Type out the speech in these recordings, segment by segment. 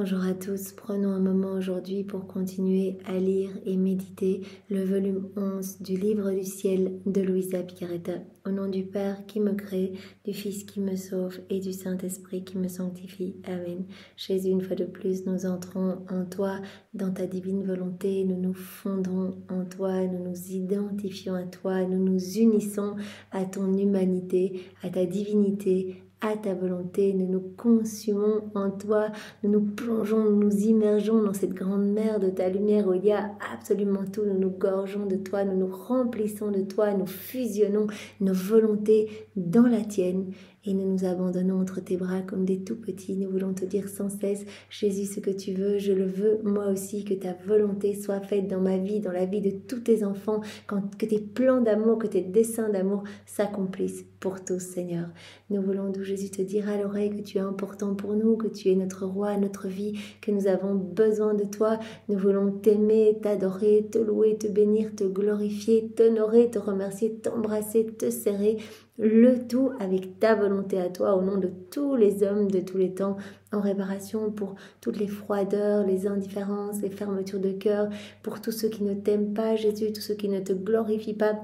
Bonjour à tous, prenons un moment aujourd'hui pour continuer à lire et méditer le volume 11 du Livre du ciel de Luisa Picaretta. Au nom du Père qui me crée, du Fils qui me sauve et du Saint-Esprit qui me sanctifie. Amen. Jésus, une fois de plus, nous entrons en toi, dans ta divine volonté, nous nous fondons en toi, nous nous identifions à toi, nous nous unissons à ton humanité, à ta divinité, à ta volonté, nous nous consumons en toi, nous nous plongeons, nous nous immergeons dans cette grande mer de ta lumière où il y a absolument tout, nous nous gorgeons de toi, nous nous remplissons de toi, nous fusionnons nos volontés dans la tienne et nous nous abandonnons entre tes bras comme des tout petits. Nous voulons te dire sans cesse, Jésus, ce que tu veux, je le veux moi aussi, que ta volonté soit faite dans ma vie, dans la vie de tous tes enfants, que tes plans d'amour, que tes desseins d'amour s'accomplissent pour tous, Seigneur. Nous voulons, d'où Jésus, te dire à l'oreille que tu es important pour nous, que tu es notre roi, notre vie, que nous avons besoin de toi. Nous voulons t'aimer, t'adorer, te louer, te bénir, te glorifier, t'honorer, te remercier, t'embrasser, te serrer, le tout avec ta volonté à toi, au nom de tous les hommes de tous les temps, en réparation pour toutes les froideurs, les indifférences, les fermetures de cœur, pour tous ceux qui ne t'aiment pas, Jésus, tous ceux qui ne te glorifient pas,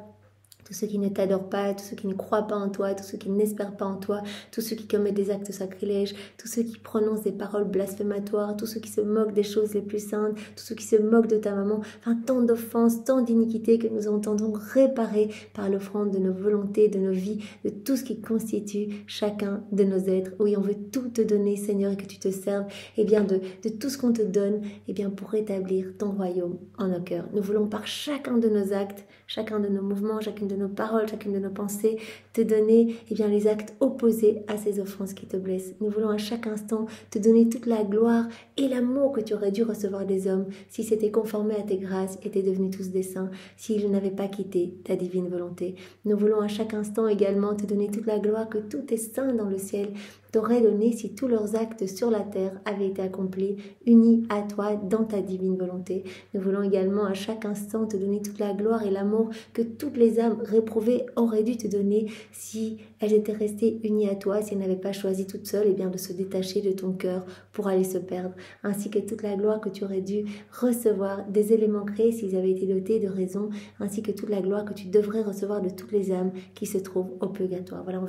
tous ceux qui ne t'adorent pas, tous ceux qui ne croient pas en toi, tous ceux qui n'espèrent pas en toi, tous ceux qui commettent des actes sacrilèges, tous ceux qui prononcent des paroles blasphématoires, tous ceux qui se moquent des choses les plus saintes, tous ceux qui se moquent de ta maman, enfin tant d'offenses, tant d'iniquités que nous entendons réparer par l'offrande de nos volontés, de nos vies, de tout ce qui constitue chacun de nos êtres. Oui, on veut tout te donner, Seigneur, et que tu te serves, et bien de tout ce qu'on te donne, et bien pour rétablir ton royaume en nos cœurs. Nous voulons par chacun de nos actes, chacun de nos mouvements, chacune de nos paroles, chacune de nos pensées, te donner les actes opposés à ces offenses qui te blessent. Nous voulons à chaque instant te donner toute la gloire et l'amour que tu aurais dû recevoir des hommes si c'était conformé à tes grâces, étaient devenus tous des saints, s'ils n'avaient pas quitté ta divine volonté. Nous voulons à chaque instant également te donner toute la gloire que tous tes saints dans le ciel t'auraient donné si tous leurs actes sur la terre avaient été accomplis, unis à toi dans ta divine volonté. Nous voulons également à chaque instant te donner toute la gloire et l'amour que toutes les âmes réprouvées auraient dû te donner si elles étaient restées unies à toi, si elles n'avaient pas choisi toutes seules de se détacher de ton cœur pour aller se perdre, ainsi que toute la gloire que tu aurais dû recevoir des éléments créés s'ils avaient été dotés de raison, ainsi que toute la gloire que tu devrais recevoir de toutes les âmes qui se trouvent au purgatoire. Voilà,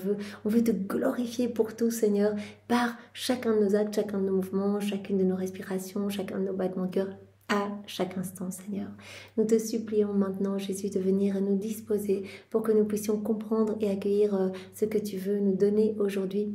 on veut te glorifier pour tout, Seigneur, par chacun de nos actes, chacun de nos mouvements, chacune de nos respirations, chacun de nos battements de cœur, à chaque instant, Seigneur. Nous te supplions maintenant, Jésus, de venir nous disposer pour que nous puissions comprendre et accueillir ce que tu veux nous donner aujourd'hui.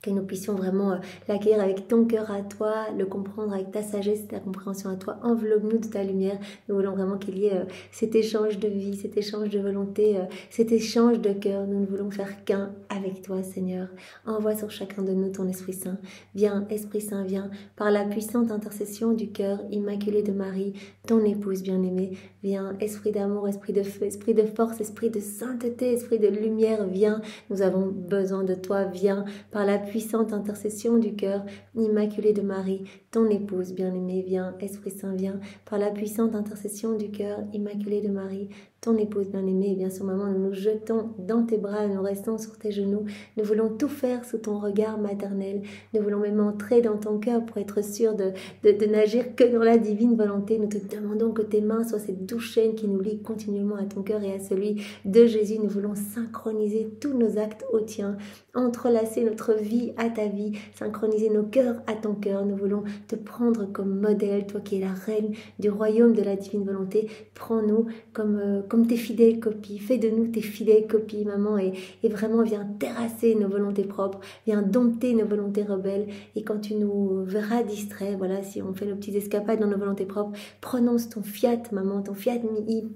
Que nous puissions vraiment l'accueillir avec ton cœur à toi, le comprendre avec ta sagesse, ta compréhension à toi. Enveloppe-nous de ta lumière. Nous voulons vraiment qu'il y ait cet échange de vie, cet échange de volonté, cet échange de cœur. Nous ne voulons faire qu'un avec toi, Seigneur. Envoie sur chacun de nous ton Esprit Saint. Viens, Esprit Saint, viens, par la puissante intercession du cœur immaculé de Marie, ton épouse bien-aimée. Viens, Esprit d'amour, Esprit de feu, Esprit de force, Esprit de sainteté, Esprit de lumière, viens. Nous avons besoin de toi. Viens, par la puissante intercession du cœur immaculé de Marie, ton épouse bien-aimée, viens, Esprit Saint, viens, par la puissante intercession du cœur immaculé de Marie, ton épouse bien-aimée, et bien sûr, maman, nous nous jetons dans tes bras, nous restons sur tes genoux, nous voulons tout faire sous ton regard maternel, nous voulons même entrer dans ton cœur pour être sûrs de n'agir que dans la divine volonté. Nous te demandons que tes mains soient cette douce chaîne qui nous lie continuellement à ton cœur et à celui de Jésus. Nous voulons synchroniser tous nos actes au tien, entrelacer notre vie à ta vie, synchroniser nos cœurs à ton cœur. Nous voulons te prendre comme modèle, toi qui es la reine du royaume de la divine volonté. Prends-nous comme tes fidèles copies. Fais de nous tes fidèles copies, maman, et vraiment viens terrasser nos volontés propres, viens dompter nos volontés rebelles. Et quand tu nous verras distraits, voilà, si on fait nos petites escapades dans nos volontés propres, prononce ton fiat, maman, ton fiat mihi,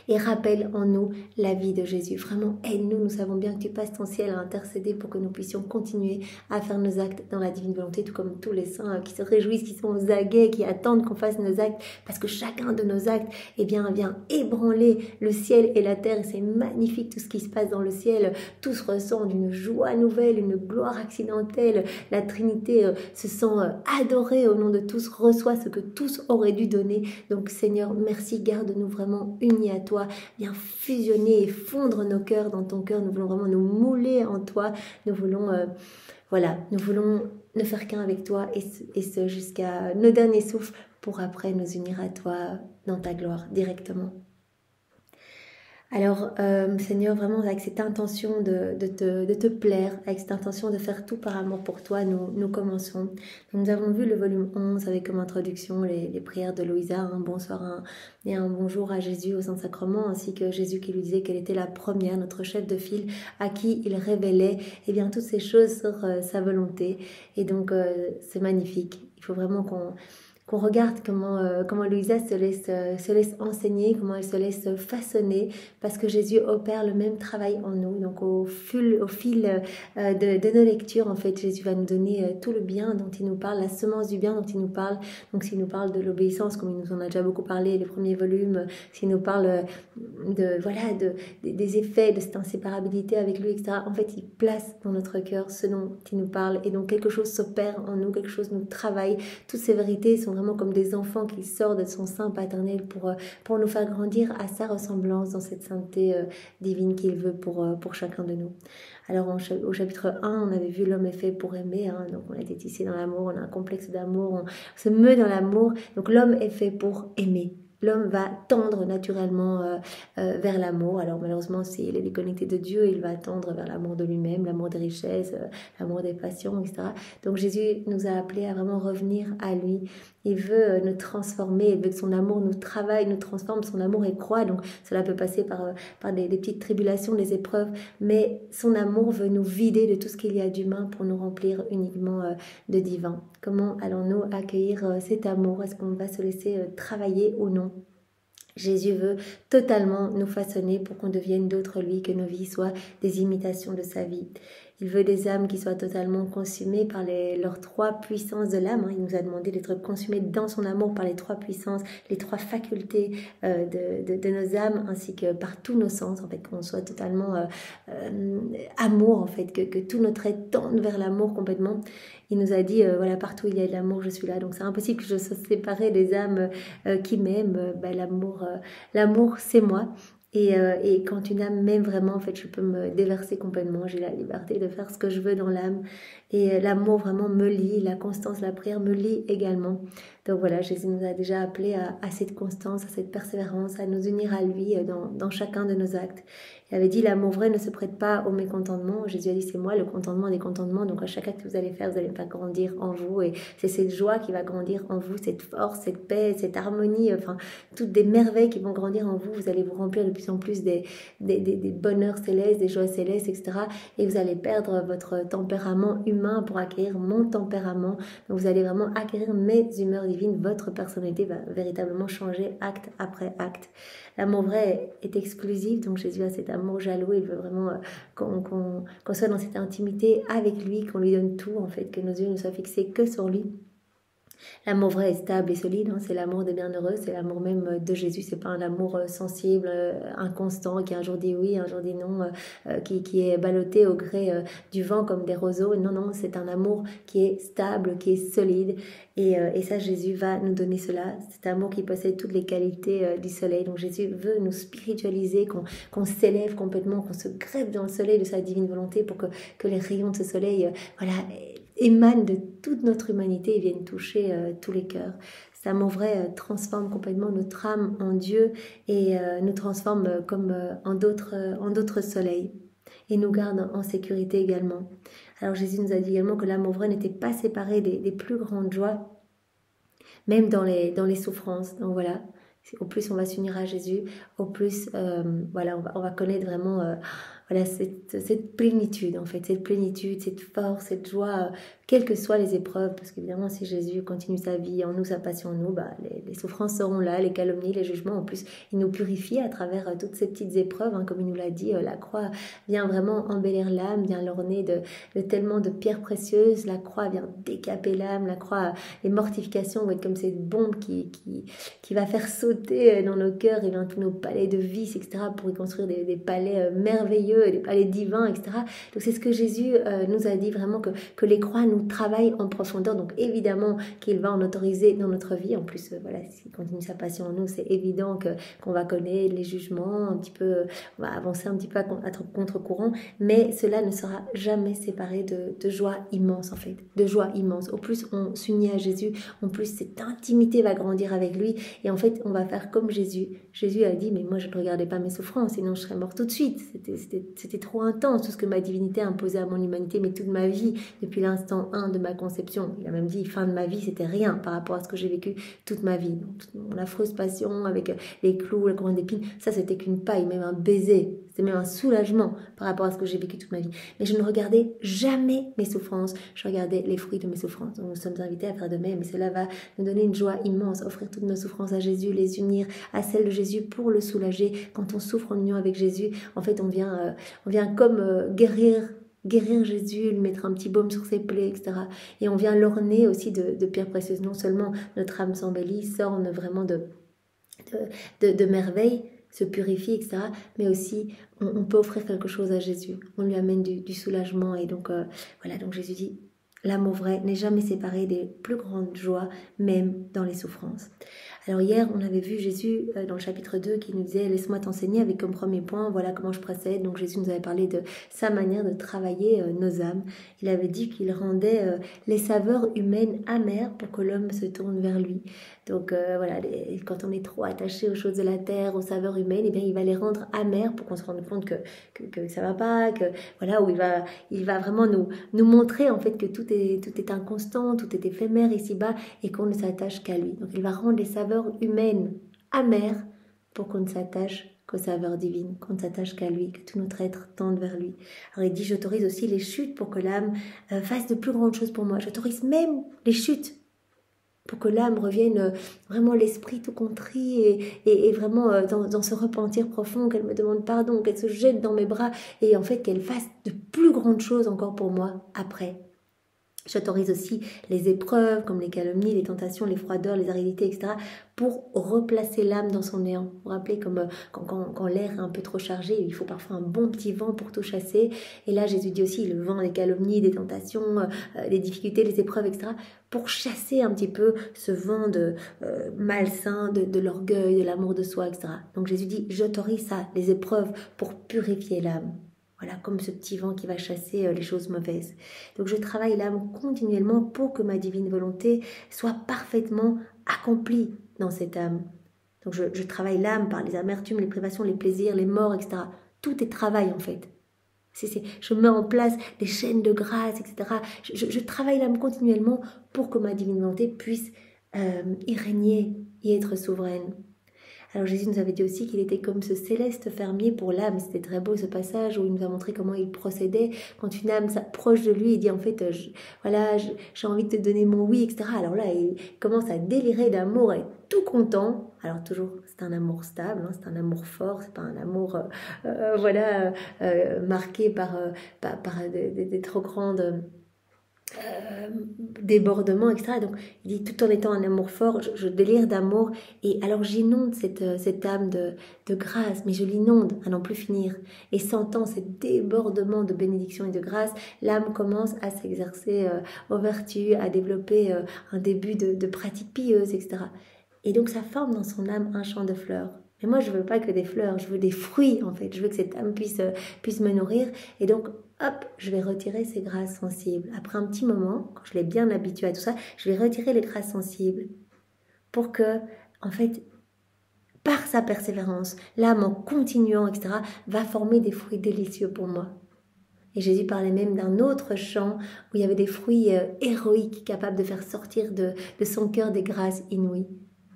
et rappelle en nous la vie de Jésus. Vraiment, aide-nous. Nous savons bien que tu passes ton ciel à intercéder pour que nous puissions continuer à faire nos actes dans la divine volonté, tout comme tous les saints qui se réjouissent, qui sont aux aguets, qui attendent qu'on fasse nos actes, parce que chacun de nos actes vient ébranler le ciel et la terre, et c'est magnifique tout ce qui se passe dans le ciel. Tous ressentent une joie nouvelle, une gloire accidentelle. La Trinité se sent adorée au nom de tous, reçoit ce que tous auraient dû donner. Donc Seigneur, merci, garde-nous vraiment unis à toi, viens fusionner et fondre nos cœurs dans ton cœur. Nous voulons vraiment nous mouler en toi. Nous voulons, nous voulons ne faire qu'un avec toi et ce jusqu'à nos derniers souffles pour après nous unir à toi dans ta gloire directement. Alors, Seigneur, vraiment avec cette intention de te plaire, avec cette intention de faire tout par amour pour toi, nous commençons. Donc, nous avons vu le volume 11 avec comme introduction les prières de Louisa, un bonsoir et un bonjour à Jésus au Saint-Sacrement, ainsi que Jésus qui lui disait qu'elle était la première, notre chef de file, à qui il révélait bien, toutes ces choses sur sa volonté. Et donc, c'est magnifique. Il faut vraiment qu'on regarde comment Louisa se laisse enseigner, comment elle se laisse façonner, parce que Jésus opère le même travail en nous. Donc au fil de nos lectures, en fait, Jésus va nous donner tout le bien dont il nous parle, la semence du bien dont il nous parle. Donc s'il nous parle de l'obéissance, comme il nous en a déjà beaucoup parlé, les premiers volumes, s'il nous parle des effets de cette inséparabilité avec lui, etc. En fait, il place dans notre cœur ce dont il nous parle, et donc quelque chose s'opère en nous, quelque chose nous travaille. Toutes ces vérités sont vraiment comme des enfants qui sortent de son sein paternel pour nous faire grandir à sa ressemblance dans cette sainteté divine qu'il veut pour chacun de nous. Alors au chapitre 1, on avait vu l'homme est fait pour aimer, donc on a été tissé dans l'amour, on a un complexe d'amour, on se meut dans l'amour, donc l'homme est fait pour aimer. L'homme va tendre naturellement vers l'amour. Alors malheureusement, s'il est déconnecté de Dieu, il va tendre vers l'amour de lui-même, l'amour des richesses, l'amour des passions, etc. Donc Jésus nous a appelés à vraiment revenir à lui. Il veut nous transformer, il veut que son amour nous travaille, nous transforme. Son amour est croix, donc cela peut passer par des petites tribulations, des épreuves, mais son amour veut nous vider de tout ce qu'il y a d'humain pour nous remplir uniquement de divin. Comment allons-nous accueillir cet amour? Est-ce qu'on va se laisser travailler ou non? Jésus veut totalement nous façonner pour qu'on devienne d'autres lui, que nos vies soient des imitations de sa vie. Il veut des âmes qui soient totalement consumées par leurs trois puissances de l'âme. Il nous a demandé d'être consumés dans son amour par les trois puissances, les trois facultés de nos âmes, ainsi que par tous nos sens, en fait, qu'on soit totalement amour, en fait, que tout notre être tende vers l'amour complètement. Il nous a dit, voilà, partout où il y a de l'amour, je suis là. Donc c'est impossible que je sois séparée des âmes qui m'aiment. L'amour, c'est moi. Et quand une âme m'aime vraiment, en fait, je peux me déverser complètement. J'ai la liberté de faire ce que je veux dans l'âme. Et l'amour vraiment me lie, la constance, la prière me lie également. Donc voilà, Jésus nous a déjà appelés à cette constance, à cette persévérance, à nous unir à lui dans chacun de nos actes. Il avait dit, l'amour vrai ne se prête pas au mécontentement. Jésus a dit, c'est moi le contentement des contentements. Donc à chaque acte que vous allez faire grandir en vous. Et c'est cette joie qui va grandir en vous, cette force, cette paix, cette harmonie, enfin, toutes des merveilles qui vont grandir en vous. Vous allez vous remplir de plus en plus des bonheurs célestes, des joies célestes, etc. Et vous allez perdre votre tempérament humain pour acquérir mon tempérament. Donc vous allez vraiment acquérir mes humeurs divines. Votre personnalité va véritablement changer acte après acte. L'amour vrai est exclusif, donc Jésus a cet amour jaloux. Il veut vraiment qu'on soit dans cette intimité avec lui, qu'on lui donne tout, en fait, que nos yeux ne soient fixés que sur lui. L'amour vrai est stable et solide, c'est l'amour des bienheureux, c'est l'amour même de Jésus, c'est pas un amour sensible, inconstant, qui un jour dit oui, un jour dit non, qui est ballotté au gré du vent comme des roseaux. Non, c'est un amour qui est stable, qui est solide, et ça Jésus va nous donner cela, cet amour qui possède toutes les qualités du soleil. Donc Jésus veut nous spiritualiser, qu'on s'élève complètement, qu'on se greffe dans le soleil de sa divine volonté pour que les rayons de ce soleil, émanent de toute notre humanité et viennent toucher tous les cœurs. Cet amour vrai transforme complètement notre âme en Dieu et nous transforme comme en d'autres soleils et nous garde en sécurité également. Alors Jésus nous a dit également que l'amour vrai n'était pas séparé des plus grandes joies, même dans les souffrances. Donc voilà, au plus on va s'unir à Jésus, au plus on va connaître vraiment cette plénitude, en fait, cette plénitude, cette force, cette joie, quelles que soient les épreuves, parce qu'évidemment si Jésus continue sa vie en nous, sa passion en nous, les souffrances seront là, les calomnies, les jugements. En plus il nous purifie à travers toutes ces petites épreuves, comme il nous l'a dit, la croix vient vraiment embellir l'âme, vient l'orner de tellement de pierres précieuses. La croix vient décaper l'âme, la croix, les mortifications vont être comme cette bombe qui va faire sauter dans nos cœurs et dans tous nos palais de vices, etc., pour y construire des palais merveilleux glorieux, elle est divin, etc. Donc c'est ce que Jésus nous a dit vraiment, que les croix nous travaillent en profondeur. Donc évidemment qu'il va en autoriser dans notre vie. En plus, voilà, s'il continue sa passion en nous, c'est évident qu'on va connaître les jugements, un petit peu, on va avancer un petit peu à contre-courant, mais cela ne sera jamais séparé de joie immense en fait, de joie immense. Au plus on s'unit à Jésus, en plus cette intimité va grandir avec lui, et en fait on va faire comme Jésus. Jésus a dit, mais moi je ne regardais pas mes souffrances, sinon je serais mort tout de suite. C'était trop intense, tout ce que ma divinité a imposé à mon humanité, mais toute ma vie, depuis l'instant 1 de ma conception. Il a même dit, fin de ma vie, c'était rien par rapport à ce que j'ai vécu toute ma vie. Donc, toute mon affreuse passion avec les clous, la couronne d'épines, ça c'était qu'une paille, même un baiser. C'était même un soulagement par rapport à ce que j'ai vécu toute ma vie. Mais je ne regardais jamais mes souffrances, je regardais les fruits de mes souffrances. Donc nous sommes invités à faire de même, mais cela va nous donner une joie immense, offrir toutes nos souffrances à Jésus, les unir à celles de Jésus pour le soulager. Quand on souffre en union avec Jésus, en fait on vient comme guérir Jésus, lui mettre un petit baume sur ses plaies, etc. Et on vient l'orner aussi de pierres précieuses. Non seulement notre âme s'embellit, s'orne vraiment de merveilles, se purifie, etc. Mais aussi, on peut offrir quelque chose à Jésus. On lui amène du soulagement. Et donc, voilà, donc Jésus dit, l'amour vrai n'est jamais séparé des plus grandes joies, même dans les souffrances. Alors hier, on avait vu Jésus dans le chapitre 2 qui nous disait « Laisse-moi t'enseigner » avec comme premier point, voilà comment je procède. Donc Jésus nous avait parlé de sa manière de travailler nos âmes. Il avait dit qu'il rendait les saveurs humaines amères pour que l'homme se tourne vers lui. Donc voilà, quand on est trop attaché aux choses de la terre, aux saveurs humaines, eh bien il va les rendre amères pour qu'on se rende compte que ça va pas, que voilà, où il va vraiment nous montrer en fait que tout est inconstant, tout est éphémère ici-bas et qu'on ne s'attache qu'à lui. Donc il va rendre les saveurs humaines amères pour qu'on ne s'attache qu'aux saveurs divines, qu'on ne s'attache qu'à lui, que tout notre être tende vers lui. Alors il dit, j'autorise aussi les chutes pour que l'âme fasse de plus grandes choses pour moi. J'autorise même les chutes pour que l'âme revienne vraiment l'esprit tout contrit et vraiment dans ce repentir profond, qu'elle me demande pardon, qu'elle se jette dans mes bras et en fait qu'elle fasse de plus grandes choses encore pour moi après. J'autorise aussi les épreuves comme les calomnies, les tentations, les froideurs, les aridités, etc. pour replacer l'âme dans son néant. Vous vous rappelez comme quand l'air est un peu trop chargé, il faut parfois un bon petit vent pour tout chasser. Et là, Jésus dit aussi le vent des calomnies, des tentations, des difficultés, des épreuves, etc. pour chasser un petit peu ce vent de malsain, de l'orgueil, de l'amour de soi, etc. Donc Jésus dit, j'autorise ça, les épreuves pour purifier l'âme. Voilà, comme ce petit vent qui va chasser les choses mauvaises. Donc je travaille l'âme continuellement pour que ma divine volonté soit parfaitement accomplie dans cette âme. Donc je travaille l'âme par les amertumes, les privations, les plaisirs, les morts, etc. Tout est travail en fait. Je mets en place des chaînes de grâce, etc. Je travaille l'âme continuellement pour que ma divine volonté puisse y régner, y être souveraine. Alors Jésus nous avait dit aussi qu'il était comme ce céleste fermier pour l'âme. C'était très beau ce passage où il nous a montré comment il procédait. Quand une âme s'approche de lui, il dit en fait, j'ai envie de te donner mon oui, etc. Alors là, il commence à délirer d'amour et tout content. Alors toujours, c'est un amour stable, hein, c'est un amour fort, c'est pas un amour marqué par des trop grandes... débordement, etc. Donc il dit tout en étant un amour fort, je délire d'amour et alors j'inonde cette âme de grâce, mais je l'inonde à n'en plus finir et sentant ces débordements de bénédiction et de grâce, l'âme commence à s'exercer aux vertus, à développer un début de pratique pieuse, etc. Et donc ça forme dans son âme un champ de fleurs. Mais moi, je veux pas que des fleurs, je veux des fruits, en fait. Je veux que cette âme puisse me nourrir. Et donc, hop, je vais retirer ces grâces sensibles. Après un petit moment, quand je l'ai bien habitué à tout ça, je vais retirer les grâces sensibles pour que, en fait, par sa persévérance, l'âme en continuant, etc., va former des fruits délicieux pour moi. Et Jésus parlait même d'un autre champ où il y avait des fruits héroïques capables de faire sortir de son cœur des grâces inouïes.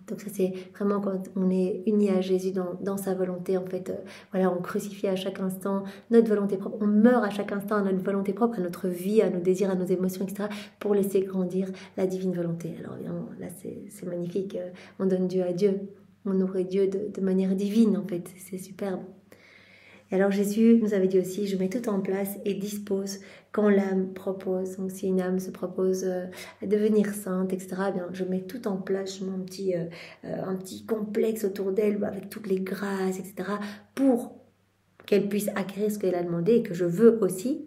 Donc ça c'est vraiment quand on est uni à Jésus dans sa volonté, en fait, voilà, on crucifie à chaque instant notre volonté propre, on meurt à chaque instant à notre volonté propre, à notre vie, à nos désirs, à nos émotions, etc. pour laisser grandir la divine volonté. Alors évidemment, là c'est magnifique, on donne Dieu à Dieu, on nourrit Dieu de manière divine, en fait, c'est superbe. Et alors Jésus nous avait dit aussi, je mets tout en place et dispose quand l'âme propose. Donc si une âme se propose à devenir sainte, etc., eh bien, je mets tout en place, je mets un petit complexe autour d'elle avec toutes les grâces, etc., pour qu'elle puisse acquérir ce qu'elle a demandé et que je veux aussi.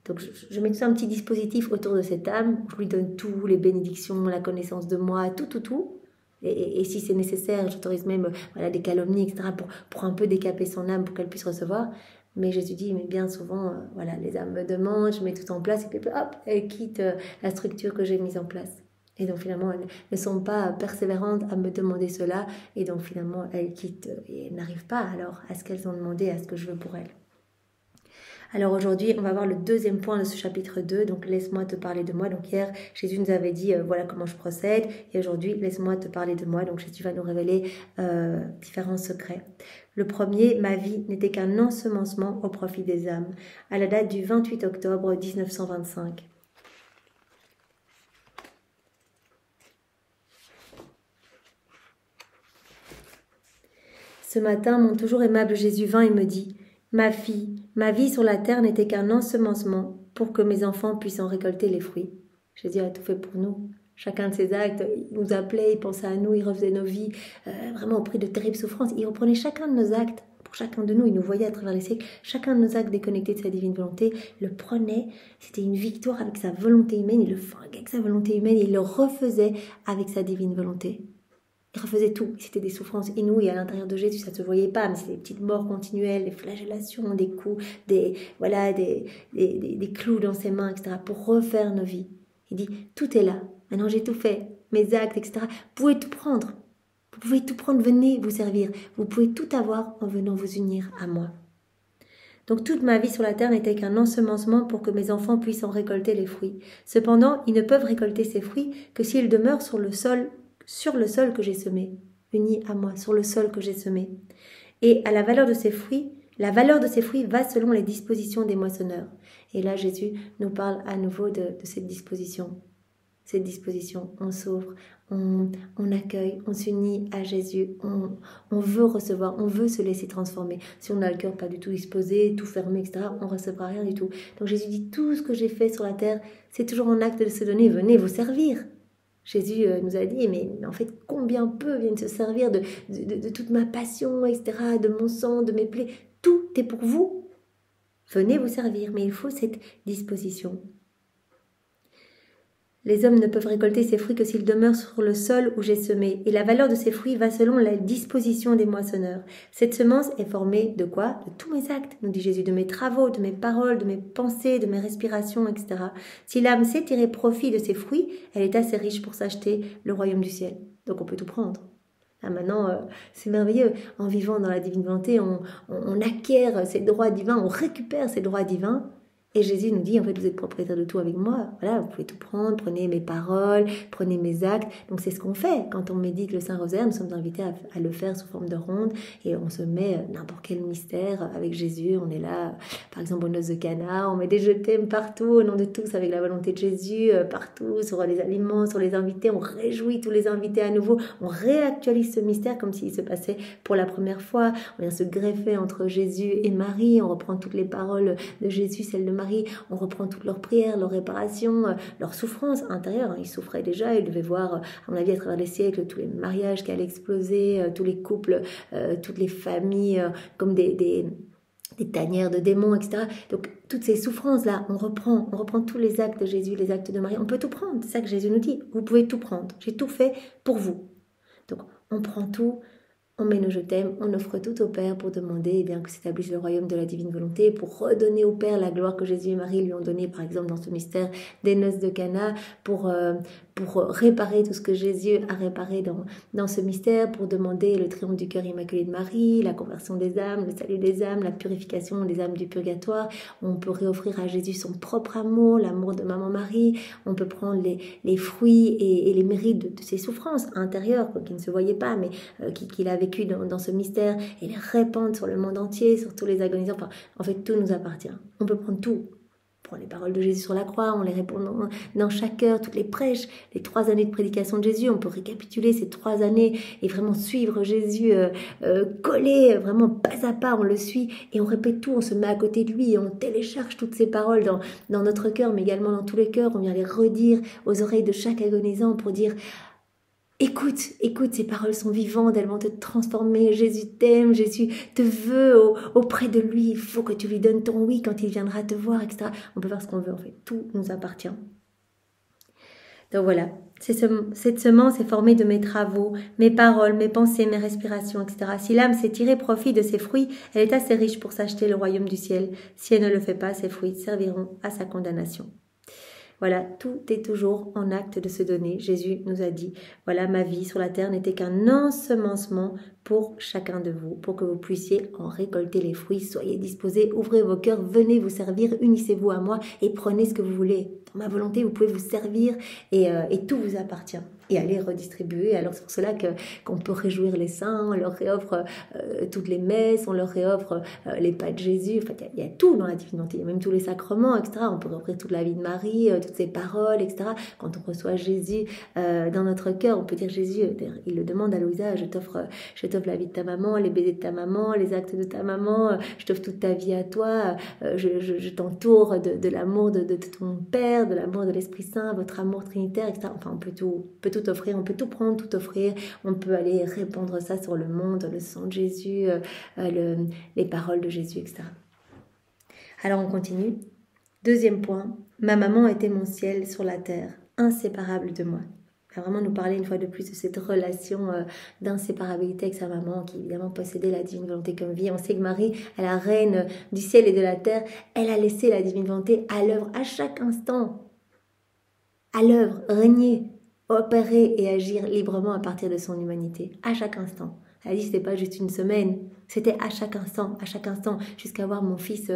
Donc je mets tout un petit dispositif autour de cette âme, je lui donne tout, les bénédictions, la connaissance de moi, tout. Et si c'est nécessaire, j'autorise même des calomnies, etc., pour un peu décaper son âme, pour qu'elle puisse recevoir. Mais Jésus dit, mais bien souvent, les âmes me demandent, je mets tout en place, et puis hop, elles quittent la structure que j'ai mise en place. Et donc finalement, elles ne sont pas persévérantes à me demander cela, et donc finalement, elles quittent, et elles n'arrivent pas alors à ce qu'elles ont demandé, à ce que je veux pour elles. Alors aujourd'hui, on va voir le deuxième point de ce chapitre 2, donc laisse-moi te parler de moi. Donc hier, Jésus nous avait dit, voilà comment je procède, et aujourd'hui, laisse-moi te parler de moi. Donc Jésus va nous révéler différents secrets. Le premier, ma vie n'était qu'un ensemencement au profit des âmes, à la date du 28 octobre 1925. Ce matin, mon toujours aimable Jésus vint et me dit, ma fille, ma vie sur la terre n'était qu'un ensemencement pour que mes enfants puissent en récolter les fruits. Jésus a tout fait pour nous. Chacun de ses actes, il nous appelait, il pensait à nous, il refaisait nos vies, vraiment au prix de terribles souffrances. Il reprenait chacun de nos actes pour chacun de nous. Il nous voyait à travers les siècles. Chacun de nos actes déconnectés de sa divine volonté, le prenait. C'était une victoire avec sa volonté humaine. Il le faisait avec sa volonté humaine et il le refaisait avec sa divine volonté. Il refaisait tout. C'était des souffrances inouïes à l'intérieur de Jésus, ça ne se voyait pas, mais c'était des petites morts continuelles, des flagellations, des coups, des clous dans ses mains, etc. pour refaire nos vies. Il dit, tout est là. Maintenant, j'ai tout fait. Mes actes, etc. Vous pouvez tout prendre. Vous pouvez tout prendre, venez vous servir. Vous pouvez tout avoir en venant vous unir à moi. Donc toute ma vie sur la terre n'était qu'un ensemencement pour que mes enfants puissent en récolter les fruits. Cependant, ils ne peuvent récolter ces fruits que s'ils demeurent sur le sol que j'ai semé, unis à moi, sur le sol que j'ai semé. Et à la valeur de ces fruits va selon les dispositions des moissonneurs. Et là, Jésus nous parle à nouveau de cette disposition. Cette disposition, on s'ouvre, on accueille, on s'unit à Jésus, on veut recevoir, on veut se laisser transformer. Si on a le cœur pas du tout disposé, tout fermé, etc., on ne recevra rien du tout. Donc Jésus dit, tout ce que j'ai fait sur la terre, c'est toujours un acte de se donner, venez vous servir. Jésus nous a dit, mais en fait, combien peu viennent se servir de toute ma passion, etc., de mon sang, de mes plaies. Tout est pour vous. Venez vous servir, mais il faut cette disposition. Les hommes ne peuvent récolter ces fruits que s'ils demeurent sur le sol où j'ai semé, et la valeur de ces fruits va selon la disposition des moissonneurs. Cette semence est formée de quoi? De tous mes actes, nous dit Jésus, de mes travaux, de mes paroles, de mes pensées, de mes respirations, etc. Si l'âme sait tirer profit de ces fruits, elle est assez riche pour s'acheter le royaume du ciel. Donc on peut tout prendre. Là maintenant, c'est merveilleux. En vivant dans la divine volonté, on acquiert ces droits divins, on récupère ces droits divins. Et Jésus nous dit, en fait, vous êtes propriétaire de tout avec moi. Voilà, vous pouvez tout prendre, prenez mes paroles, prenez mes actes. Donc c'est ce qu'on fait. Quand on médite le Saint-Rosaire, nous sommes invités à le faire sous forme de ronde et on se met n'importe quel mystère avec Jésus. On est là, par exemple, aux noces de Cana, on met des je t'aime partout, au nom de tous, avec la volonté de Jésus, partout, sur les aliments, sur les invités. On réjouit tous les invités à nouveau. On réactualise ce mystère comme s'il se passait pour la première fois. On vient se greffer entre Jésus et Marie. On reprend toutes les paroles de Jésus, celles de Marie. On reprend toutes leurs prières, leurs réparations, leurs souffrances intérieures. Ils souffraient déjà, ils devaient voir, à mon avis, à travers les siècles, tous les mariages qui allaient exploser, tous les couples, toutes les familles, comme des tanières de démons, etc. Donc, toutes ces souffrances-là, on reprend tous les actes de Jésus, les actes de Marie. On peut tout prendre, c'est ça que Jésus nous dit. Vous pouvez tout prendre. J'ai tout fait pour vous. Donc, on prend tout. On met nos je t'aime, on offre tout au Père pour demander que s'établisse le royaume de la divine volonté, pour redonner au Père la gloire que Jésus et Marie lui ont donnée, par exemple dans ce mystère des noces de Cana, pour réparer tout ce que Jésus a réparé dans ce mystère, pour demander le triomphe du cœur immaculé de Marie, la conversion des âmes, le salut des âmes, la purification des âmes du purgatoire. On peut réoffrir à Jésus son propre amour, l'amour de Maman Marie. On peut prendre les fruits et les mérites de ses souffrances intérieures, qui ne se voyaient pas, mais qu'il a vécu dans ce mystère, et les répandre sur le monde entier, sur tous les agonisants. Enfin, en fait, tout nous appartient. On peut prendre tout. On prend les paroles de Jésus sur la croix, on les répond dans chaque heure, toutes les prêches, les 3 années de prédication de Jésus. On peut récapituler ces 3 années et vraiment suivre Jésus collé, vraiment pas à pas, on le suit et on répète tout, on se met à côté de lui et on télécharge toutes ces paroles dans notre cœur, mais également dans tous les cœurs. On vient les redire aux oreilles de chaque agonisant pour dire: Écoute, ces paroles sont vivantes, elles vont te transformer. Jésus t'aime, Jésus te veut auprès de lui. Il faut que tu lui donnes ton oui quand il viendra te voir, etc. On peut faire ce qu'on veut en fait, tout nous appartient. Donc voilà, cette semence est formée de mes travaux, mes paroles, mes pensées, mes respirations, etc. Si l'âme sait tirer profit de ses fruits, elle est assez riche pour s'acheter le royaume du ciel. Si elle ne le fait pas, ses fruits serviront à sa condamnation. Voilà, tout est toujours en acte de se donner. Jésus nous a dit, voilà, ma vie sur la terre n'était qu'un ensemencement pour chacun de vous, pour que vous puissiez en récolter les fruits. Soyez disposés, ouvrez vos cœurs, venez vous servir, unissez-vous à moi et prenez ce que vous voulez. Dans ma volonté, vous pouvez vous servir et tout vous appartient. Et aller redistribuer. Alors c'est pour cela qu'on peut réjouir les saints, on leur réoffre toutes les messes, on leur réoffre les pas de Jésus. Enfin, il y a tout dans la divinité, il y a même tous les sacrements, etc. On peut offrir toute la vie de Marie, toutes ses paroles, etc. Quand on reçoit Jésus dans notre cœur, on peut dire Jésus, il le demande à Louisa, je t'offre la vie de ta maman, les baisers de ta maman, les actes de ta maman, je t'offre toute ta vie à toi, je t'entoure de l'amour de ton Père, de l'amour de l'Esprit Saint, votre amour trinitaire, etc. Enfin, on peut tout offrir, on peut tout prendre, tout offrir, on peut aller répandre ça sur le monde, le sang de Jésus, les paroles de Jésus, etc. Alors on continue. Deuxième point, ma maman était mon ciel sur la terre, inséparable de moi. Il va vraiment nous parler une fois de plus de cette relation d'inséparabilité avec sa maman qui évidemment possédait la divine volonté comme vie. On sait que Marie est la reine du ciel et de la terre. Elle a laissé la divine volonté à l'œuvre à chaque instant. À l'œuvre, régner, opérer et agir librement à partir de son humanité, à chaque instant. Elle a dit, c'était pas juste une semaine, c'était à chaque instant, jusqu'à voir mon fils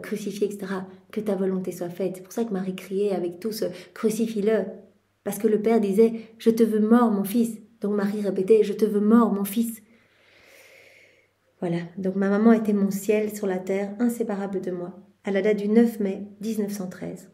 crucifié, etc. Que ta volonté soit faite. C'est pour ça que Marie criait avec tous, crucifie-le. Parce que le Père disait, je te veux mort, mon fils. Donc Marie répétait, je te veux mort, mon fils. Voilà, donc ma maman était mon ciel sur la terre, inséparable de moi, à la date du 9 mai 1913.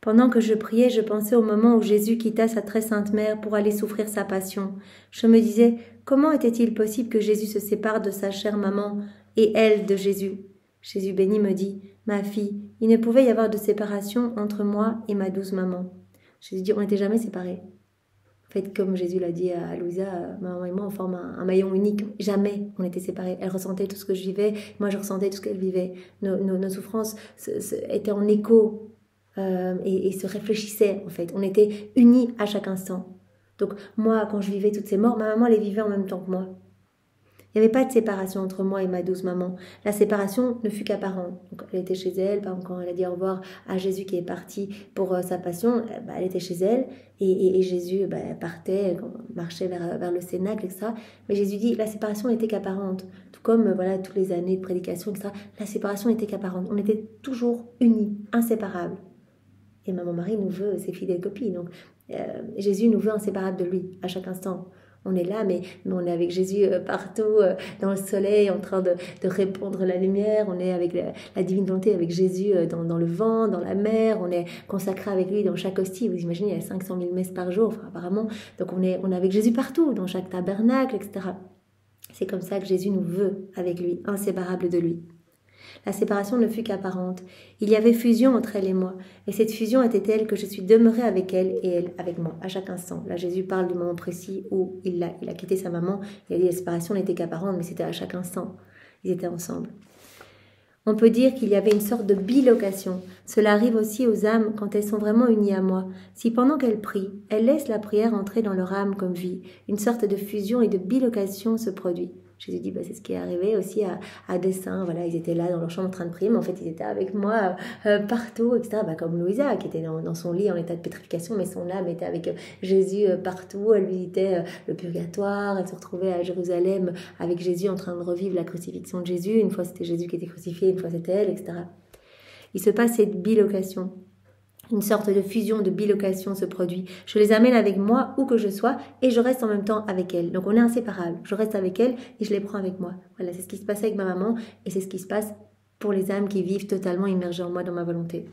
Pendant que je priais, je pensais au moment où Jésus quitta sa très sainte mère pour aller souffrir sa passion. Je me disais, comment était-il possible que Jésus se sépare de sa chère maman et elle de Jésus? Jésus béni me dit, ma fille, il ne pouvait y avoir de séparation entre moi et ma douce maman. Jésus dit, on n'était jamais séparés. En fait, comme Jésus l'a dit à Louisa, maman et moi, on forme un maillon unique. Jamais on était séparés. Elle ressentait tout ce que je vivais, moi je ressentais tout ce qu'elle vivait. Nos souffrances étaient en écho. Et se réfléchissaient en fait. On était unis à chaque instant. Donc moi, quand je vivais toutes ces morts, ma maman les vivait en même temps que moi. Il n'y avait pas de séparation entre moi et ma douce maman. La séparation ne fut qu'apparente. Donc elle était chez elle, par exemple quand elle a dit au revoir à Jésus qui est parti pour sa passion, elle était chez elle et Jésus partait, marchait vers le cénacle, etc. Mais Jésus dit la séparation n'était qu'apparente. Tout comme voilà toutes les années de prédication, etc. La séparation n'était qu'apparente. On était toujours unis, inséparables. Et maman Marie nous veut ses fidèles copies. Donc Jésus nous veut inséparables de lui à chaque instant. On est là, mais on est avec Jésus partout, dans le soleil, en train de répandre la lumière. On est avec la divine volonté, avec Jésus dans le vent, dans la mer. On est consacré avec lui dans chaque hostie. Vous imaginez, il y a 500 000 messes par jour, enfin, apparemment. Donc on est avec Jésus partout, dans chaque tabernacle, etc. C'est comme ça que Jésus nous veut avec lui, inséparables de lui. La séparation ne fut qu'apparente. Il y avait fusion entre elle et moi. Et cette fusion était telle que je suis demeurée avec elle et elle avec moi, à chaque instant. Là, Jésus parle du moment précis où il a quitté sa maman. Il a dit la séparation n'était qu'apparente, mais c'était à chaque instant. Ils étaient ensemble. On peut dire qu'il y avait une sorte de bilocation. Cela arrive aussi aux âmes quand elles sont vraiment unies à moi. Si pendant qu'elles prient, elles laissent la prière entrer dans leur âme comme vie, une sorte de fusion et de bilocation se produit. Jésus dit, c'est ce qui est arrivé aussi à des saints. Voilà, ils étaient là dans leur chambre en train de prier, mais en fait, ils étaient avec moi partout, etc. Comme Louisa, qui était dans son lit en état de pétrification, mais son âme était avec Jésus partout. Elle visitait le purgatoire, elle se retrouvait à Jérusalem avec Jésus en train de revivre la crucifixion de Jésus. Une fois, c'était Jésus qui était crucifié, une fois, c'était elle, etc. Il se passe cette bilocation. Une sorte de fusion, de bilocation se produit. Je les amène avec moi où que je sois et je reste en même temps avec elles. Donc on est inséparables. Je reste avec elles et je les prends avec moi. Voilà, c'est ce qui se passe avec ma maman et c'est ce qui se passe pour les âmes qui vivent totalement immergées en moi dans ma volonté.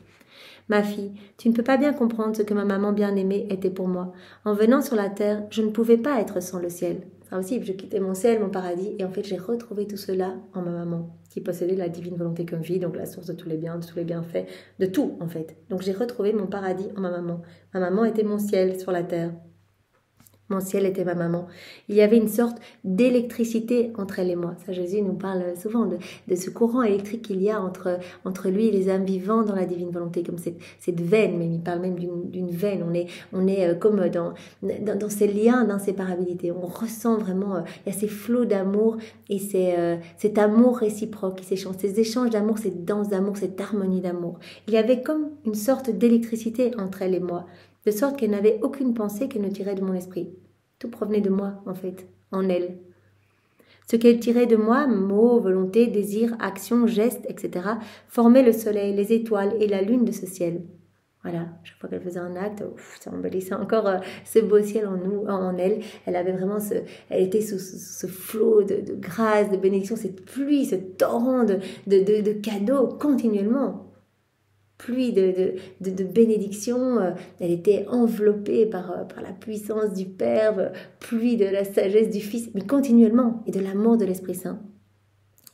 Ma fille, tu ne peux pas bien comprendre ce que ma maman bien-aimée était pour moi. En venant sur la terre, je ne pouvais pas être sans le ciel. Ça aussi, je quittais mon ciel, mon paradis, et en fait, j'ai retrouvé tout cela en ma maman, qui possédait la divine volonté comme vie, donc la source de tous les biens, de tous les bienfaits, de tout, en fait. Donc, j'ai retrouvé mon paradis en ma maman. Ma maman était mon ciel sur la terre. Mon ciel était ma maman. Il y avait une sorte d'électricité entre elle et moi. Ça, Jésus nous parle souvent de ce courant électrique qu'il y a entre lui et les âmes vivantes dans la divine volonté, comme cette veine, même il parle même d'une veine. On est comme dans ces liens d'inséparabilité. On ressent vraiment, il y a ces flots d'amour et cet amour réciproque qui s'échange. Ces échanges d'amour, cette danse d'amour, cette harmonie d'amour. Il y avait comme une sorte d'électricité entre elle et moi, de sorte qu'elle n'avait aucune pensée qu'elle ne tirait de mon esprit. Tout provenait de moi, en fait, en elle. Ce qu'elle tirait de moi, mots, volonté, désir, action, gestes, etc., formait le soleil, les étoiles et la lune de ce ciel. Voilà, chaque fois qu'elle faisait un acte, ça embellissait encore ce beau ciel en elle. Elle avait vraiment elle était sous ce flot de grâce, de bénédiction, cette pluie, ce torrent de cadeaux continuellement. Pluie de bénédictions, elle était enveloppée par la puissance du Père, pluie de la sagesse du Fils, mais continuellement, et de l'amour de l'Esprit Saint.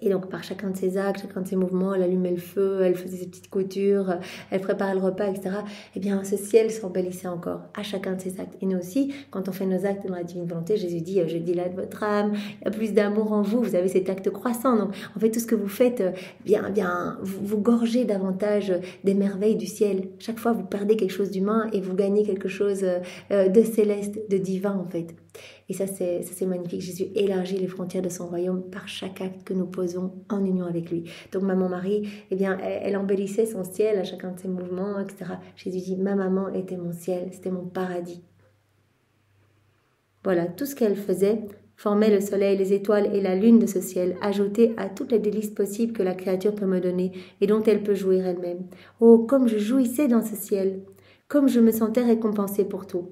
Et donc, par chacun de ses actes, chacun de ses mouvements, elle allumait le feu, elle faisait ses petites coutures, elle préparait le repas, etc. Eh bien, ce ciel s'embellissait encore à chacun de ses actes. Et nous aussi, quand on fait nos actes dans la divine volonté, Jésus dit, je dilate votre âme, il y a plus d'amour en vous, vous avez cet acte croissant. Donc, en fait, tout ce que vous faites, vous gorgez davantage des merveilles du ciel. Chaque fois, vous perdez quelque chose d'humain et vous gagnez quelque chose de céleste, de divin, en fait. Et ça c'est magnifique. Jésus élargit les frontières de son royaume par chaque acte que nous posons en union avec lui. Donc maman Marie, eh bien, elle embellissait son ciel à chacun de ses mouvements, etc. Jésus dit, ma maman était mon ciel, c'était mon paradis. Voilà, tout ce qu'elle faisait formait le soleil, les étoiles et la lune de ce ciel, ajouté à toutes les délices possibles que la créature peut me donner et dont elle peut jouir elle-même. Oh, comme je jouissais dans ce ciel, comme je me sentais récompensée pour tout.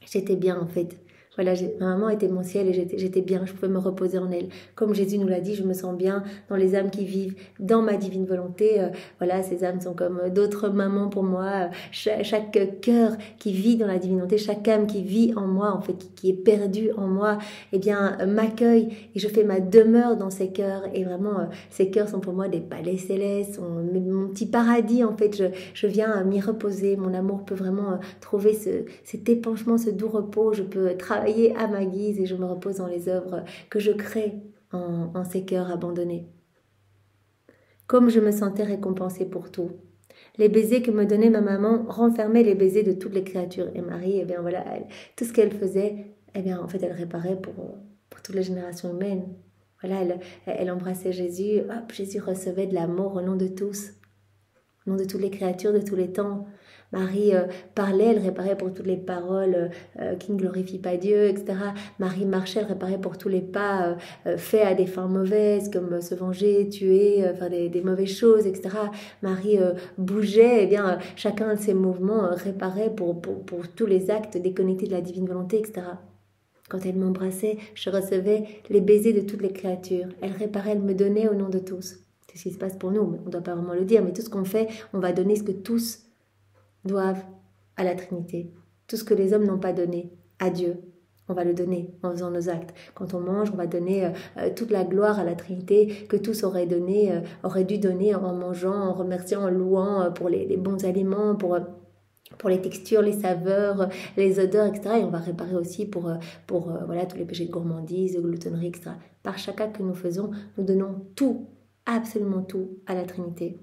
J'étais bien en fait. Voilà, ma maman était mon ciel et j'étais bien, je pouvais me reposer en elle. Comme Jésus nous l'a dit, je me sens bien dans les âmes qui vivent dans ma divine volonté. Voilà, ces âmes sont comme d'autres mamans pour moi. Chaque cœur qui vit dans la divine volonté, chaque âme qui vit en moi, en fait, qui est perdue en moi, eh bien, m'accueille et je fais ma demeure dans ces cœurs. Et vraiment, ces cœurs sont pour moi des palais célestes, mon petit paradis, en fait. Je viens m'y reposer. Mon amour peut vraiment trouver cet épanchement, ce doux repos. Je peux travailler à ma guise et je me repose dans les œuvres que je crée en ces cœurs abandonnés. Comme je me sentais récompensée pour tout. Les baisers que me donnait ma maman renfermaient les baisers de toutes les créatures. Et Marie, eh bien voilà, tout ce qu'elle faisait, eh bien en fait elle réparait pour toutes les générations humaines. Voilà, elle embrassait Jésus, hop, Jésus recevait de l'amour au nom de tous, au nom de toutes les créatures de tous les temps. Marie parlait, elle réparait pour toutes les paroles qui ne glorifient pas Dieu, etc. Marie marchait, elle réparait pour tous les pas faits à des fins mauvaises, comme se venger, tuer, faire des mauvaises choses, etc. Marie bougeait, eh bien chacun de ses mouvements réparait pour tous les actes déconnectés de la divine volonté, etc. Quand elle m'embrassait, je recevais les baisers de toutes les créatures. Elle réparait, elle me donnait au nom de tous. C'est ce qui se passe pour nous, on ne doit pas vraiment le dire, mais tout ce qu'on fait, on va donner ce que tous doivent à la Trinité. Tout ce que les hommes n'ont pas donné à Dieu, on va le donner en faisant nos actes. Quand on mange, on va donner toute la gloire à la Trinité que tous auraient dû donner en mangeant, en remerciant, en louant pour les bons aliments, pour les textures, les saveurs, les odeurs, etc. Et on va réparer aussi pour voilà, tous les péchés de gourmandise, de gloutonnerie, etc. Par chaque acte que nous faisons, nous donnons tout, absolument tout à la Trinité.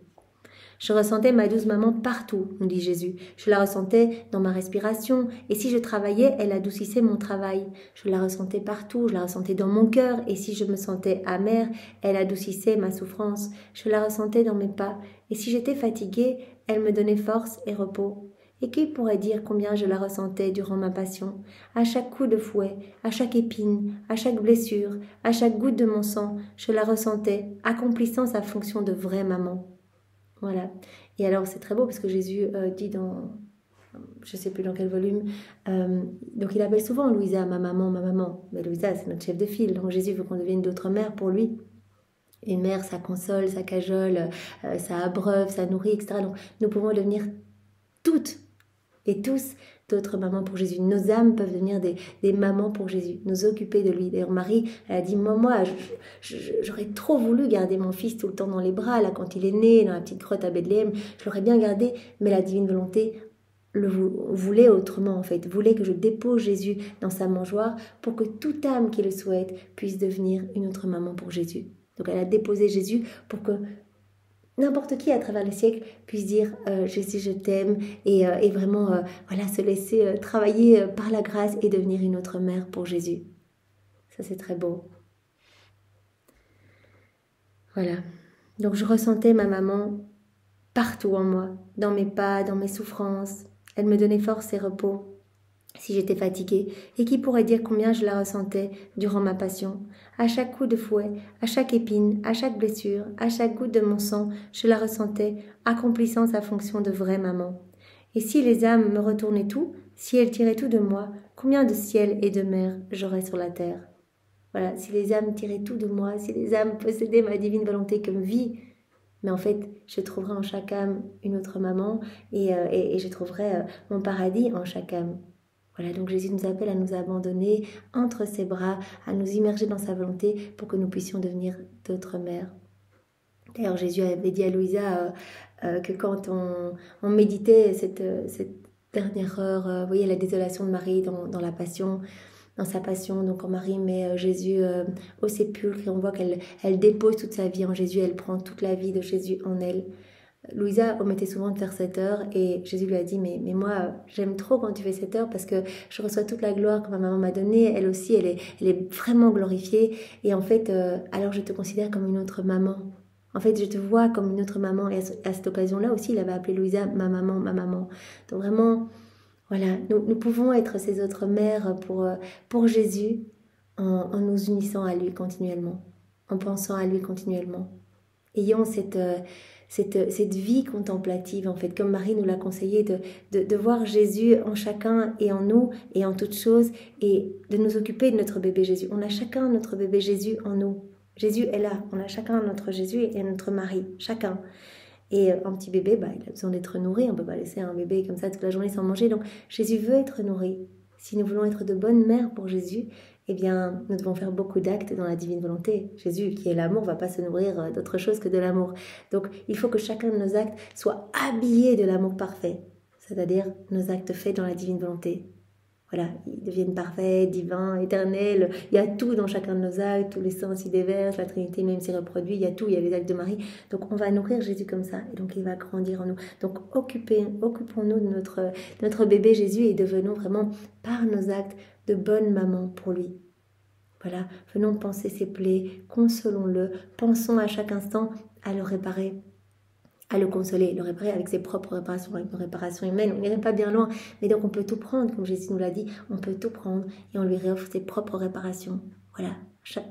Je ressentais ma douce maman partout, nous dit Jésus. Je la ressentais dans ma respiration, et si je travaillais, elle adoucissait mon travail. Je la ressentais partout, je la ressentais dans mon cœur, et si je me sentais amère, elle adoucissait ma souffrance. Je la ressentais dans mes pas, et si j'étais fatiguée, elle me donnait force et repos. Et qui pourrait dire combien je la ressentais durant ma passion? À chaque coup de fouet, à chaque épine, à chaque blessure, à chaque goutte de mon sang, je la ressentais, accomplissant sa fonction de vraie maman. Voilà. Et alors c'est très beau parce que Jésus dit dans, je ne sais plus dans quel volume, donc il appelle souvent Louisa ma maman. Mais Louisa c'est notre chef de file, donc Jésus veut qu'on devienne d'autres mères pour lui. Une mère, ça console, ça cajole, ça abreuve, ça nourrit, etc. Donc nous pouvons devenir toutes et tous d'autres mamans pour Jésus. Nos âmes peuvent devenir des mamans pour Jésus, nous occuper de lui. D'ailleurs, Marie, elle a dit, moi, j'aurais trop voulu garder mon fils tout le temps dans les bras, là, quand il est né, dans la petite grotte à Bethléem, je l'aurais bien gardé, mais la divine volonté le voulait autrement, en fait, voulait que je dépose Jésus dans sa mangeoire pour que toute âme qui le souhaite puisse devenir une autre maman pour Jésus. Donc, elle a déposé Jésus pour que n'importe qui à travers les siècles puisse dire Jésus je t'aime et vraiment voilà, se laisser travailler par la grâce et devenir une autre mère pour Jésus. Ça c'est très beau. Voilà. Donc je ressentais ma maman partout en moi, dans mes pas, dans mes souffrances. Elle me donnait force et repos si j'étais fatiguée, et qui pourrait dire combien je la ressentais durant ma passion. À chaque coup de fouet, à chaque épine, à chaque blessure, à chaque goutte de mon sang, je la ressentais, accomplissant sa fonction de vraie maman. Et si les âmes me retournaient tout, si elles tiraient tout de moi, combien de ciel et de mer j'aurais sur la terre? Voilà, si les âmes tiraient tout de moi, si les âmes possédaient ma divine volonté comme vie, mais en fait, je trouverais en chaque âme une autre maman et je trouverais mon paradis en chaque âme. Voilà, donc Jésus nous appelle à nous abandonner entre ses bras, à nous immerger dans sa volonté pour que nous puissions devenir d'autres mères. D'ailleurs, Jésus avait dit à Louisa que quand on méditait cette dernière heure, vous voyez la désolation de Marie dans la passion, dans sa passion, donc quand Marie met Jésus au sépulcre et on voit qu'elle dépose toute sa vie en Jésus, elle prend toute la vie de Jésus en elle. Louisa omettait souvent de faire cette heure et Jésus lui a dit mais moi j'aime trop quand tu fais cette heure parce que je reçois toute la gloire que ma maman m'a donnée, elle aussi elle est vraiment glorifiée et en fait alors je te considère comme une autre maman. En fait je te vois comme une autre maman et à cette occasion-là aussi il avait appelé Louisa ma maman, ma maman. Donc vraiment voilà, nous pouvons être ces autres mères pour Jésus en nous unissant à lui continuellement, en pensant à lui continuellement. Ayons cette vie contemplative, en fait, comme Marie nous l'a conseillé, de voir Jésus en chacun et en nous et en toutes choses, et de nous occuper de notre bébé Jésus. On a chacun notre bébé Jésus en nous. Jésus est là, on a chacun notre Jésus et notre Marie, chacun. Et un petit bébé, il a besoin d'être nourri, on ne peut pas laisser un bébé comme ça toute la journée sans manger, donc Jésus veut être nourri. Si nous voulons être de bonnes mères pour Jésus, eh bien, nous devons faire beaucoup d'actes dans la divine volonté. Jésus, qui est l'amour, ne va pas se nourrir d'autre chose que de l'amour. Donc, il faut que chacun de nos actes soit habillé de l'amour parfait, c'est-à-dire nos actes faits dans la divine volonté. Voilà, ils deviennent parfaits, divins, éternels. Il y a tout dans chacun de nos actes, tous les saints s'y déversent, la Trinité même s'y reproduit, il y a tout, il y a les actes de Marie. Donc on va nourrir Jésus comme ça, et donc il va grandir en nous. Donc occupons-nous de notre bébé Jésus et devenons vraiment, par nos actes, de bonnes mamans pour lui. Voilà, venons penser ses plaies, consolons-le, pensons à chaque instant à le réparer, à le consoler, le réparer avec ses propres réparations, avec nos réparations humaines. On n'irait pas bien loin, mais donc on peut tout prendre, comme Jésus nous l'a dit, on peut tout prendre et on lui réoffre ses propres réparations. Voilà,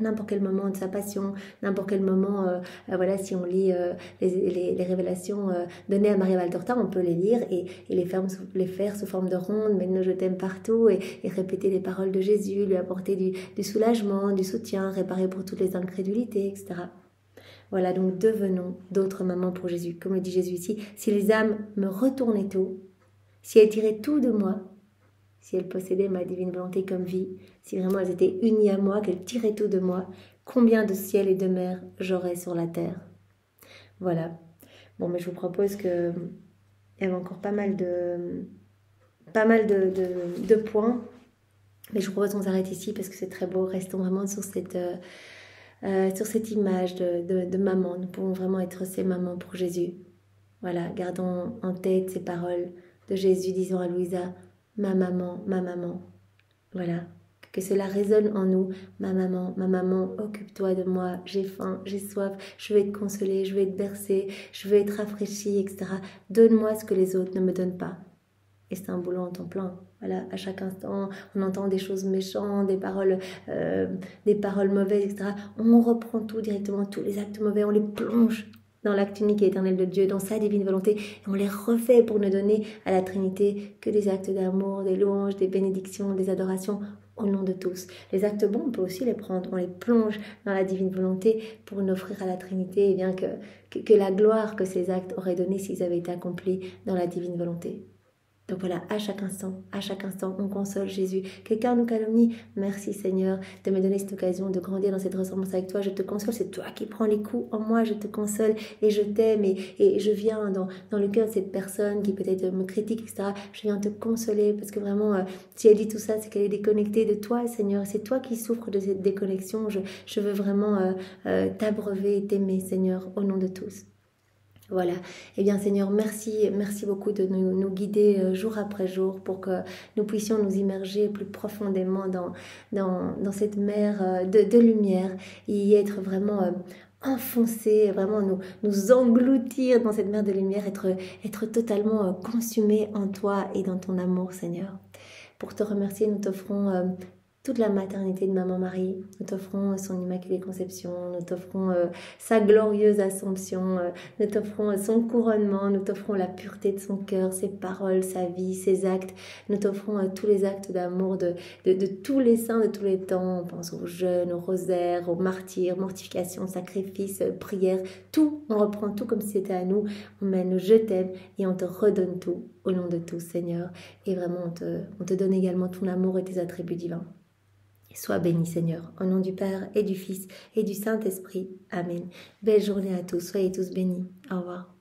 n'importe quel moment de sa passion, n'importe quel moment, voilà, si on lit les révélations données à Maria Valtorta, on peut les lire et les faire sous forme de ronde, mais je t'aime partout, et répéter les paroles de Jésus, lui apporter du soulagement, du soutien, réparer pour toutes les incrédulités, etc. Voilà, donc devenons d'autres mamans pour Jésus. Comme le dit Jésus ici, si les âmes me retournaient tout, si elles tiraient tout de moi, si elles possédaient ma divine volonté comme vie, si vraiment elles étaient unies à moi, qu'elles tiraient tout de moi, combien de ciel et de mer j'aurais sur la terre? Voilà. Bon, mais je vous propose que il y avait encore pas mal de points, mais je vous propose qu'on s'arrête ici parce que c'est très beau. Restons vraiment sur cette image de maman. Nous pouvons vraiment être ces mamans pour Jésus. Voilà, gardons en tête ces paroles de Jésus disant à Louisa, ma maman, voilà, que cela résonne en nous, ma maman, occupe-toi de moi, j'ai faim, j'ai soif, je veux être consolée, je veux être bercée, je veux être rafraîchie, etc. Donne-moi ce que les autres ne me donnent pas. Et c'est un boulot en temps plein. Voilà, à chaque instant, on entend des choses méchantes, des paroles mauvaises, etc. On reprend tout directement, tous les actes mauvais, on les plonge dans l'acte unique et éternel de Dieu, dans sa divine volonté, et on les refait pour ne donner à la Trinité que des actes d'amour, des louanges, des bénédictions, des adorations, au nom de tous. Les actes bons, on peut aussi les prendre, on les plonge dans la divine volonté pour n'offrir à la Trinité et bien que la gloire que ces actes auraient donnée s'ils avaient été accomplis dans la divine volonté. Donc voilà, à chaque instant, on console Jésus. Quelqu'un nous calomnie, merci Seigneur de me donner cette occasion de grandir dans cette ressemblance avec toi. Je te console, c'est toi qui prends les coups en moi, je te console et je t'aime et je viens dans le cœur de cette personne qui peut-être me critique, etc. Je viens te consoler parce que vraiment, si elle dit tout ça, c'est qu'elle est déconnectée de toi, Seigneur. C'est toi qui souffres de cette déconnexion. Je veux vraiment t'abreuver et t'aimer, Seigneur, au nom de tous. Voilà, eh bien Seigneur, merci beaucoup de nous guider jour après jour pour que nous puissions nous immerger plus profondément dans cette mer de lumière et y être vraiment enfoncés, vraiment nous engloutir dans cette mer de lumière, être totalement consumés en toi et dans ton amour Seigneur. Pour te remercier, nous t'offrons toute la maternité de Maman Marie. Nous t'offrons son Immaculée Conception, nous t'offrons sa glorieuse Assomption, nous t'offrons son couronnement, nous t'offrons la pureté de son cœur, ses paroles, sa vie, ses actes. Nous t'offrons tous les actes d'amour de tous les saints de tous les temps. On pense aux jeûnes, aux rosaires, aux martyrs, mortifications, sacrifices, prières, tout. On reprend tout comme si c'était à nous. On mène je t'aime et on te redonne tout au nom de tous, Seigneur. Et vraiment, on te donne également ton amour et tes attributs divins. Sois béni Seigneur, au nom du Père et du Fils et du Saint-Esprit. Amen. Belle journée à tous, soyez tous bénis. Au revoir.